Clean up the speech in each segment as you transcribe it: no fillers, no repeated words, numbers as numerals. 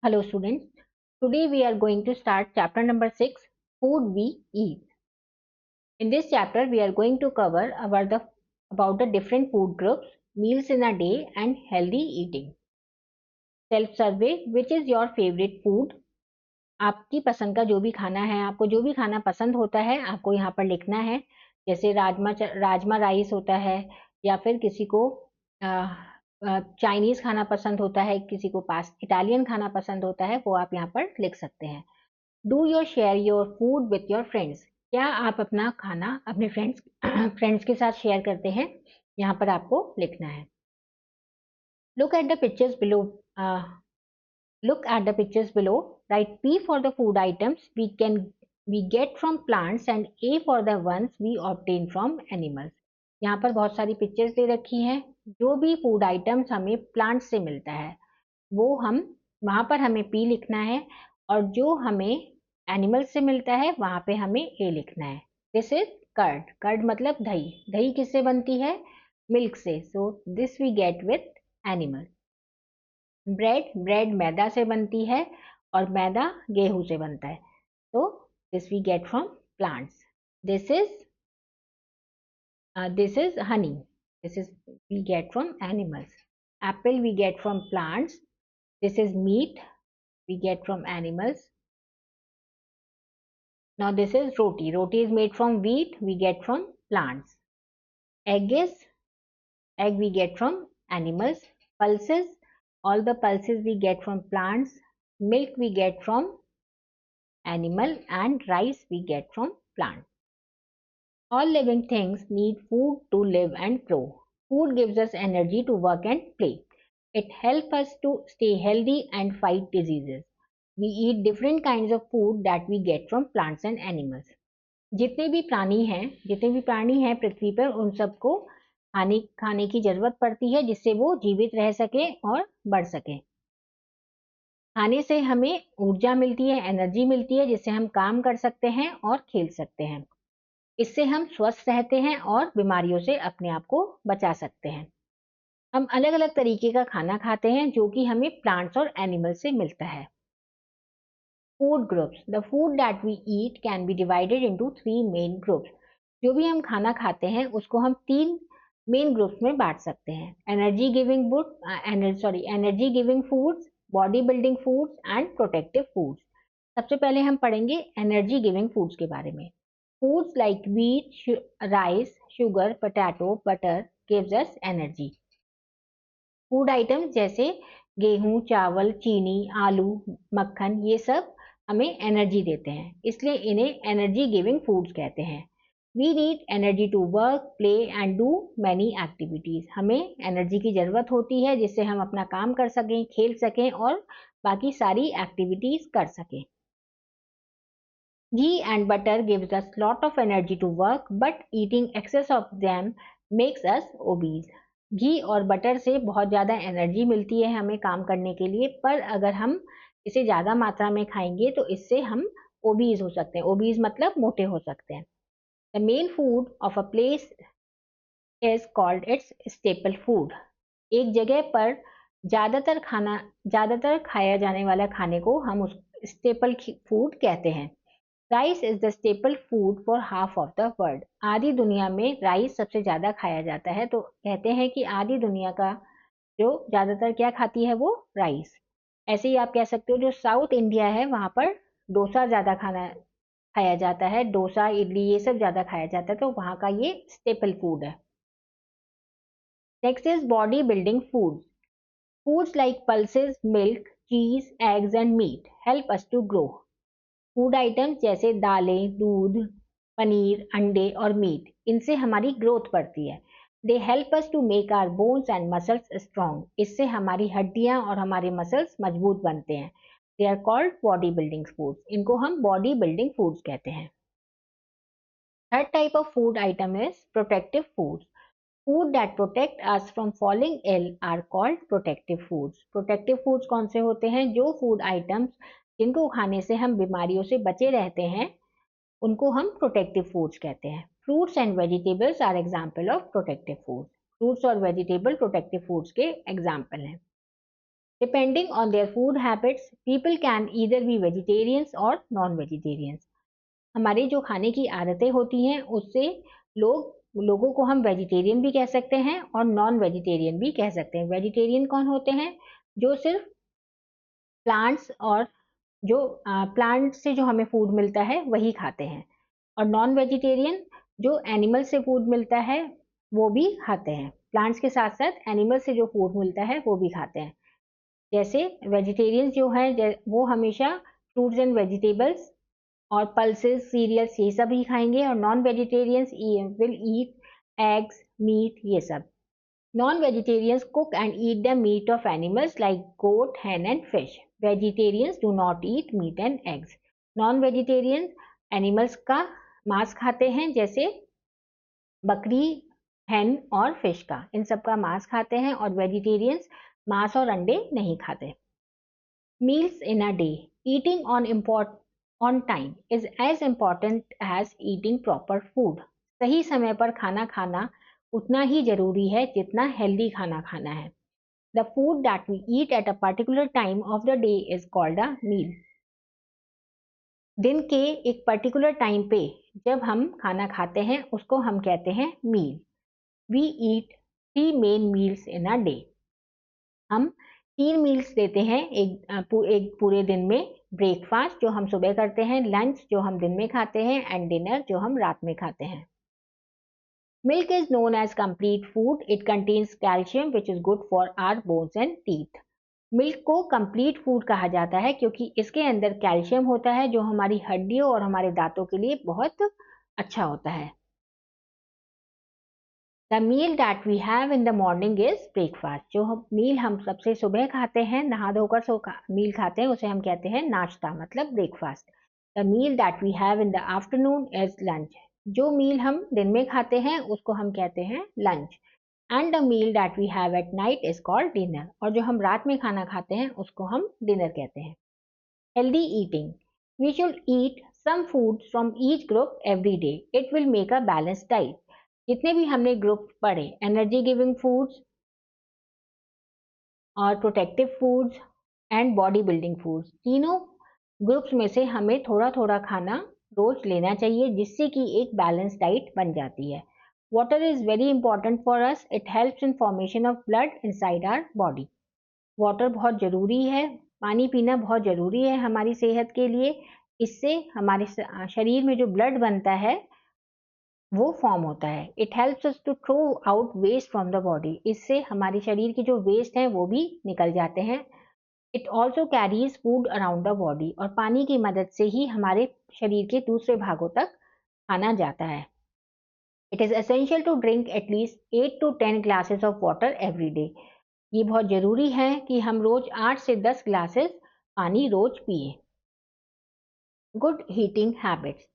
Hello students, today we are going to start chapter number 6, Food We Eat. In this chapter we are going to cover about the different food groups, meals in a day and healthy eating. Self survey, which is your favorite food? आपकी पसंद का जो भी खाना है, आपको जो भी खाना पसंद होता है आपको यहाँ पर लिखना है। जैसे राजमा राइस होता है, या फिर किसी को चाइनीज खाना पसंद होता है, किसी को इटालियन खाना पसंद होता है, वो आप यहाँ पर लिख सकते हैं। Do your share your food with your friends, क्या आप अपना खाना अपने फ्रेंड्स के साथ शेयर करते हैं? यहाँ पर आपको लिखना है। Look at the pictures below Look at the pictures below. Write P for the food items we get from plants and A for the ones we obtain from animals. यहाँ पर बहुत सारी पिक्चर्स दे रखी हैं। जो भी फूड आइटम्स हमें plant से मिलता है वो हम वहाँ पर हमें P लिखना है, और जो हमें एनिमल से मिलता है वहाँ पे हमें A लिखना है। This is curd. कर्ड मतलब दही। दही किससे बनती है? मिल्क से। So this we get with animal. Bread मैदा से बनती है और मैदा गेहूं से बनता है, तो this we get from plants. This is honey. This is we get from animals. Apple we get from plants. This is meat we get from animals. Now this is roti. Roti is made from wheat, we get from plants. Egg we get from animals. Pulses, all the pulses we get from plants. Milk we get from animal, and rice we get from plant. All living things need food to live and grow. Food gives us energy to work and play. It helps us to stay healthy and fight diseases. We eat different kinds of food that we get from plants and animals. जितने भी प्राणी हैं पृथ्वी पर, उन सबको खाने की जरूरत पड़ती है जिससे वो जीवित रह सके और बढ़ सके। खाने से हमें ऊर्जा मिलती है, एनर्जी मिलती है, जिससे हम काम कर सकते हैं और खेल सकते हैं। इससे हम स्वस्थ रहते हैं और बीमारियों से अपने आप को बचा सकते हैं। हम अलग अलग तरीके का खाना खाते हैं जो कि हमें प्लांट्स और एनिमल से मिलता है। Food groups, the food that we eat can be divided into 3 main groups. जो भी हम खाना खाते हैं उसको हम 3 मेन ग्रुप्स में बांट सकते हैं। Energy giving foods, body building foods and protective foods. सबसे पहले हम पढ़ेंगे एनर्जी गिविंग फूड्स के बारे में। Foods like wheat, rice, sugar, potato, butter gives us energy. Food items जैसे गेहूं, चावल, चीनी, आलू, मक्खन, ये सब हमें एनर्जी देते हैं, इसलिए इन्हें एनर्जी गिविंग फूड्स कहते हैं। We need energy to work, play and do many activities. हमें एनर्जी की जरूरत होती है जिससे हम अपना काम कर सकें, खेल सकें और बाकी सारी एक्टिविटीज कर सकें। Ghee and butter gives us lot of energy to work, but eating excess of them makes us obese. घी और बटर से बहुत ज़्यादा एनर्जी मिलती है हमें काम करने के लिए, पर अगर हम इसे ज़्यादा मात्रा में खाएंगे तो इससे हम ओबीज हो सकते हैं। ओबीज मतलब मोटे हो सकते हैं। The main food of a place is called its staple food. एक जगह पर ज़्यादातर खाया जाने वाला खाने को हम उस स्टेपल फूड कहते हैं। Rice is the staple food for half of the world. आधी दुनिया में राइस सबसे ज्यादा खाया जाता है, तो कहते हैं कि आधी दुनिया का जो ज्यादातर क्या खाती है वो राइस। ऐसे ही आप कह सकते हो जो साउथ इंडिया है वहां पर डोसा ज्यादा खाना खाया जाता है, डोसा, इडली, ये सब ज्यादा खाया जाता है, तो वहां का ये स्टेपल फूड है। Next is body building food. Foods like pulses, milk, cheese, eggs and meat help us to grow. Food items जैसे दालें, दूध, पनीर, अंडे और मीट, इनसे हमारी ग्रोथ बढ़ती है। They help us to make our bones and muscles strong. इससे हमारी हड्डियां और हमारे मसल्स मजबूत बनते हैं। They are called body building foods. इनको हम बॉडी बिल्डिंग फूड्स कहते हैं। Third type of food item is protective foods. Food that protect us from falling ill are called protective foods. Protective foods कौन से होते हैं? जो फूड आइटम्स जिनको खाने से हम बीमारियों से बचे रहते हैं उनको हम प्रोटेक्टिव फूड्स कहते हैं। Fruits and vegetables are example of protective foods. Fruits और वेजिटेबल प्रोटेक्टिव फूड्स के एग्जाम्पल हैं। Depending on their food habits, people can either be vegetarians or non-vegetarians. हमारी जो खाने की आदतें होती हैं उससे लोगों को हम वेजिटेरियन भी कह सकते हैं और नॉन वेजिटेरियन भी कह सकते हैं। वेजिटेरियन कौन होते हैं? जो सिर्फ प्लांट्स और जो प्लांट से जो हमें फूड मिलता है वही खाते हैं, और नॉन वेजिटेरियन जो एनिमल से फूड मिलता है वो भी खाते हैं। प्लांट्स के साथ साथ एनिमल से जो फूड मिलता है वो भी खाते हैं। जैसे वेजिटेरियंस जो है वो हमेशा फ्रूट्स एंड वेजिटेबल्स और पल्सेस, सीरियल्स ये सब ही खाएंगे, और non vegetarians will eat eggs, meat ये सब। Non vegetarians cook and eat the meat of animals like goat, hen and fish. Vegetarians do not eat meat and eggs. Non vegetarians animals का मांस खाते हैं, जैसे बकरी, hen और fish का, इन सब का मांस खाते हैं, और वेजिटेरियंस मांस और अंडे नहीं खाते। Meals in a day. Eating on time is as important as eating proper food. सही समय पर खाना खाना उतना ही जरूरी है जितना हेल्दी खाना खाना है। The food that we eat at a particular time of the day is called a meal. दिन के एक पर्टिकुलर टाइम पे जब हम खाना खाते हैं उसको हम कहते हैं मील। We eat 3 main meals in a day. हम 3 मील्स लेते हैं एक पूरे दिन में। ब्रेकफास्ट जो हम सुबह करते हैं, लंच जो हम दिन में खाते हैं, एंड डिनर जो हम रात में खाते हैं। Milk is known as complete food. It contains calcium which is good for our bones and teeth. Milk को कंप्लीट फूड कहा जाता है क्योंकि इसके अंदर कैल्शियम होता है जो हमारी हड्डियों और हमारे दांतों के लिए बहुत अच्छा होता है। The meal that we have in the morning is breakfast. जो मील हम सबसे सुबह खाते हैं, नहा धोकर मील खाते हैं, उसे हम कहते हैं नाश्ता, मतलब breakfast. The meal that we have in the afternoon is lunch. जो मील हम दिन में खाते हैं उसको हम कहते हैं lunch. And the meal that we have at night is called dinner. और जो हम रात में खाना खाते हैं उसको हम डिनर कहते हैं। Healthy eating. We should eat some foods from each group every day. It will make a balanced diet. जितने भी हमने ग्रुप पढ़े, एनर्जी गिविंग फूड्स और protective foods and body building foods, तीनों ग्रुप्स में से हमें थोड़ा थोड़ा खाना रोज लेना चाहिए जिससे कि एक बैलेंस डाइट बन जाती है। Water is very important for us. It helps in formation of blood inside our body. Water बहुत ज़रूरी है, पानी पीना बहुत ज़रूरी है हमारी सेहत के लिए। इससे हमारे शरीर में जो ब्लड बनता है वो फॉर्म होता है। It helps us to throw out waste from the body. इससे हमारे शरीर के जो वेस्ट हैं वो भी निकल जाते हैं। It also carries food around the body. और पानी की मदद से ही हमारे शरीर के दूसरे भागों तक खाना जाता है। It is essential to drink at least 8 to 10 glasses of water every day. ये बहुत ज़रूरी है कि हम रोज 8 से 10 ग्लासेस पानी रोज पिए। Good heating habits.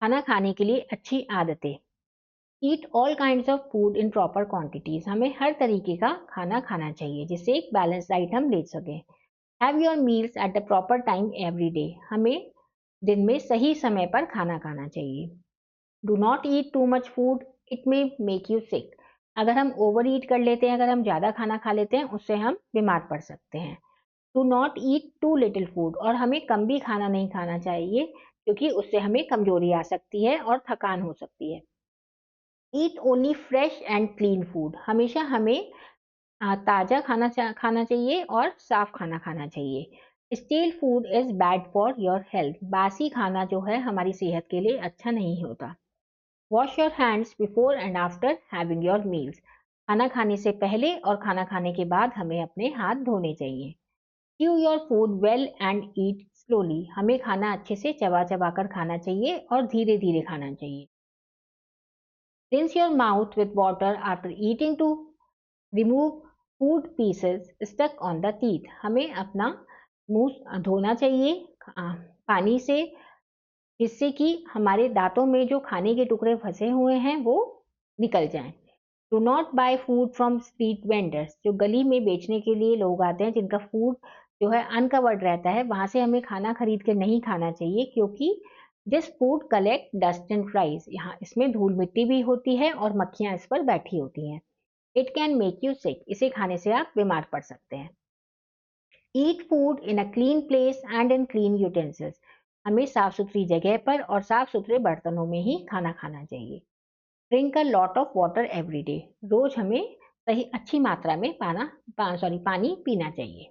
खाना खाने के लिए अच्छी आदतें। Eat all kinds of food in proper quantities. हमें हर तरीके का खाना खाना चाहिए जिससे एक बैलेंस डाइट हम ले सकें। Have your meals at the proper time every day. हमें दिन में सही समय पर खाना खाना चाहिए। Do not eat too much food, it may make you sick. अगर हम ओवर ईट कर लेते हैं, अगर हम ज़्यादा खाना खा लेते हैं, उससे हम बीमार पड़ सकते हैं। Do not eat too little food. और हमें कम भी खाना नहीं खाना चाहिए क्योंकि उससे हमें कमजोरी आ सकती है और थकान हो सकती है। Eat only fresh and clean food. हमेशा हमें ताज़ा खाना चाहिए और साफ खाना खाना चाहिए। Steel food is bad for your health. बासी खाना जो है हमारी सेहत के लिए अच्छा नहीं होता। Wash your hands before and after having your meals. खाना खाने से पहले और खाना खाने के बाद हमें अपने हाथ धोने चाहिए। Chew your food well and eat slowly. हमें खाना अच्छे से चबा चबा कर खाना चाहिए और धीरे धीरे खाना चाहिए। Rinse your mouth with water after eating to remove food pieces stuck on the teeth. हमें अपना मुंह धोना चाहिए पानी से, जिससे कि हमारे दांतों में जो खाने के टुकड़े फंसे हुए हैं वो निकल जाएं। Do not buy food from street vendors. जो गली में बेचने के लिए लोग आते हैं जिनका फूड जो है अनकवर्ड रहता है, वहां से हमें खाना खरीद के नहीं खाना चाहिए क्योंकि this food collect dust and flies. यहाँ इसमें धूल मिट्टी भी होती है और मक्खियाँ इस पर बैठी होती हैं। It can make you sick, इसे खाने से आप बीमार पड़ सकते हैं। Eat food in a clean place and in clean utensils, हमें साफ सुथरी जगह पर और साफ सुथरे बर्तनों में ही खाना खाना चाहिए। Drink a lot of water every day, रोज हमें सही अच्छी मात्रा में पानी पीना चाहिए।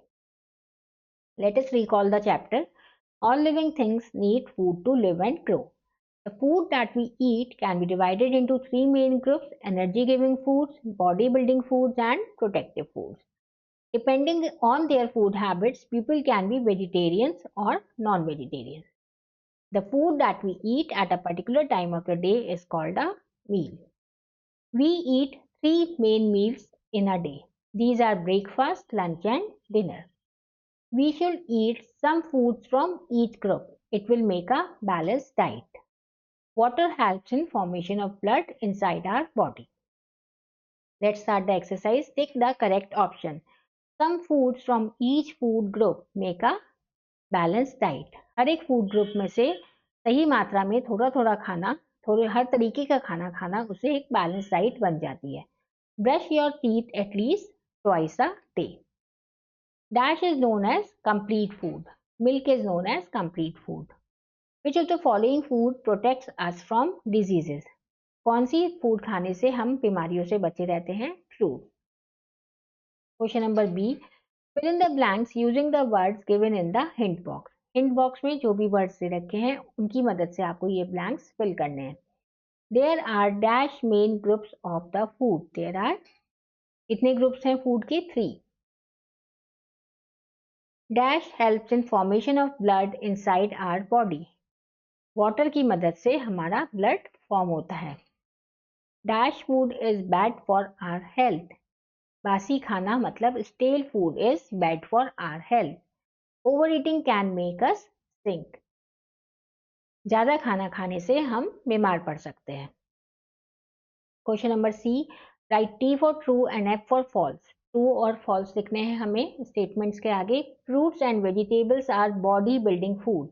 Let us recall the chapter. All living things need food to live and grow. The food that we eat can be divided into three main groups: energy giving foods, body building foods, and protective foods. Depending on their food habits, people can be vegetarians or non vegetarians. The food that we eat at a particular time of the day is called a meal. We eat three main meals in a day. These are breakfast, lunch, and dinner. We should eat some foods from each group. It will make a balanced diet. Water helps in formation of blood inside our body. Let's start the exercise. Take the correct option. Some foods from each food group make a balanced diet. हर एक food group में से सही मात्रा में थोड़ा थोड़ा खाना, थोड़े हर तरीके का खाना खाना उससे एक बैलेंस डाइट बन जाती है। Brush your teeth at least twice a day. Dash is known as complete food. Milk is known as complete food. Which of the following food protects us from diseases? कौन sea food खाने से हम बीमारियों से बचे रहते हैं? Fruit. Question number B, fill in the blanks using the words given in the hint box. Hint box में जो भी वर्ड्स दे रखे हैं उनकी मदद से आपको ये ब्लैंक्स फिल करने हैं। There are dash main groups of the food. There are कितने ग्रुप्स हैं फूड के? 3. Dash helps in formation of blood inside our body. Water की मदद से हमारा ब्लड फॉर्म होता है। Dash food is bad for our health. बासी खाना मतलब stale food is bad for our health. Over eating can make us sick. ज्यादा खाना खाने से हम बीमार पड़ सकते हैं। Question number C, write T for true and F for false. True और फॉल्स लिखने हैं हमें स्टेटमेंट्स के आगे। Fruits and vegetables are body building food.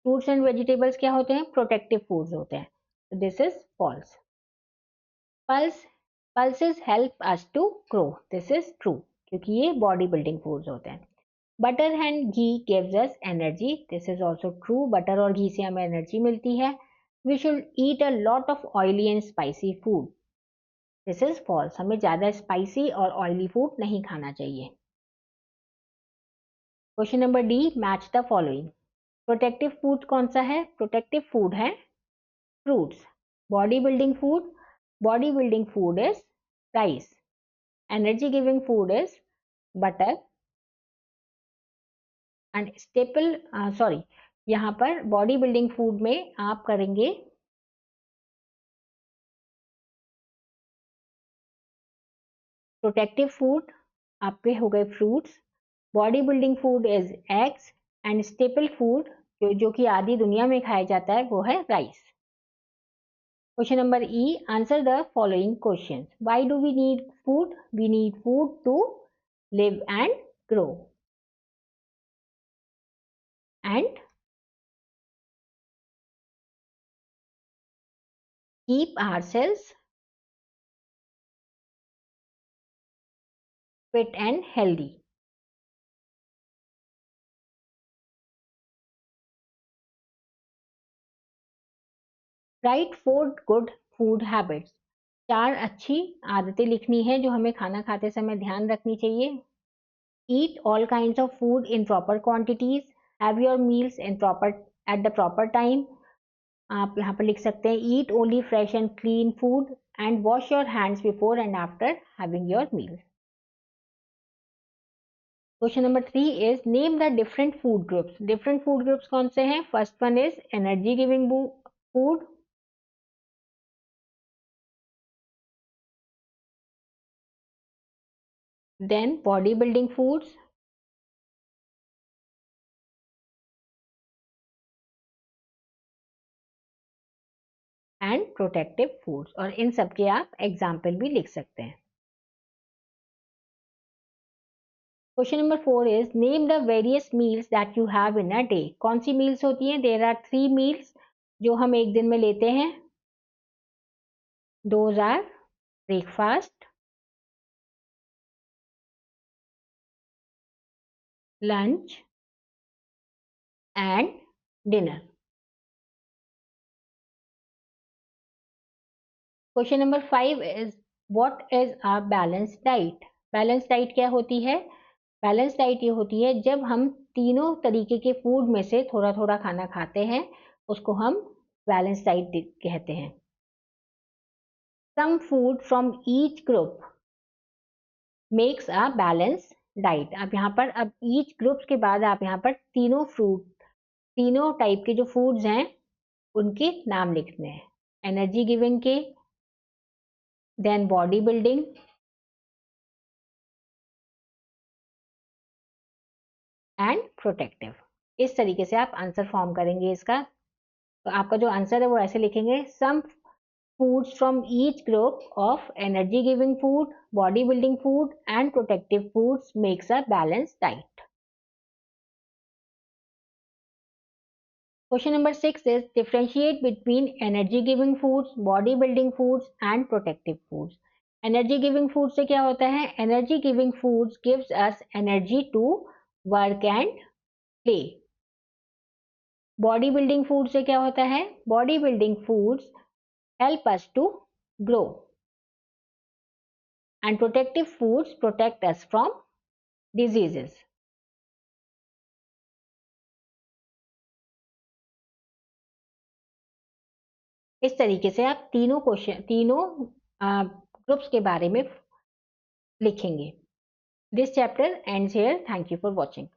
Fruits and vegetables क्या होते हैं? प्रोटेक्टिव फूड्स होते हैं। This is false. Pulses help us to grow. This is true, क्योंकि ये बॉडी बिल्डिंग फूड्स होते हैं। Butter and ghee gives us energy. This is also true, butter और घी से हमें एनर्जी मिलती है। We should eat a lot of oily and spicy food. This is false, हमें ज्यादा स्पाइसी और ऑयली फूड नहीं खाना चाहिए। Question number D, match the following. Protective food कौन सा है? प्रोटेक्टिव फूड है fruits. Body building food is rice. Energy giving food is butter and staple यहाँ पर बॉडी बिल्डिंग फूड में आप करेंगे प्रोटेक्टिव फूड, आपके हो गए fruits. Body building food is eggs and staple food जो कि आधी दुनिया में खाया जाता है वो है rice. Question number E, answer the following question. Why do we need food? We need food to live and grow and keep ourselves fit and healthy. Write 4 good food habits. 4 अच्छी आदतें लिखनी है जो हमें खाना खाते समय ध्यान रखनी चाहिए। Eat all kinds of food in proper quantities. Have your meals at the proper time. आप यहाँ पर लिख सकते हैं eat only fresh and clean food and wash your hands before and after having your meal. Question number 3 is name the different food groups. Different food groups कौन से हैं? First one is energy giving food. Then body building foods. And protective foods, और इन सब के आप example भी लिख सकते हैं। Question number 4 is name the various meals that you have in a day. कौन सी मील्स होती हैं? देयर आर 3 मील्स जो हम एक दिन में लेते हैं। Those are breakfast, lunch and dinner. Question number 5 is what is a balanced diet? Balance diet क्या होती है? बैलेंस डाइट ये होती है जब हम तीनों तरीके के फूड में से थोड़ा थोड़ा खाना खाते हैं, उसको हम बैलेंस डाइट कहते हैं. Some food from each group makes a balance diet. अब यहाँ पर अब ईच ग्रुप्स के बाद आप यहाँ पर तीनों टाइप के जो फूड्स हैं उनके नाम लिखने हैं. एनर्जी गिविंग के, then body building, and protective. इस तरीके से आप आंसर फॉर्म करेंगे इसका. तो आपका जो आंसर है वो ऐसे लिखेंगे, सम foods from each group of energy giving food, body building food and protective foods makes a balanced diet. Question number 6 is differentiate between energy giving foods, body building foods and protective foods. Energy giving foods से क्या होता है? Energy giving foods gives us energy to work and play. Body building food से क्या होता है? Body building foods help us to grow. And protective foods protect us from diseases. इस तरीके से आप तीनों ग्रुप्स के बारे में लिखेंगे. This chapter ends here. Thank you for watching.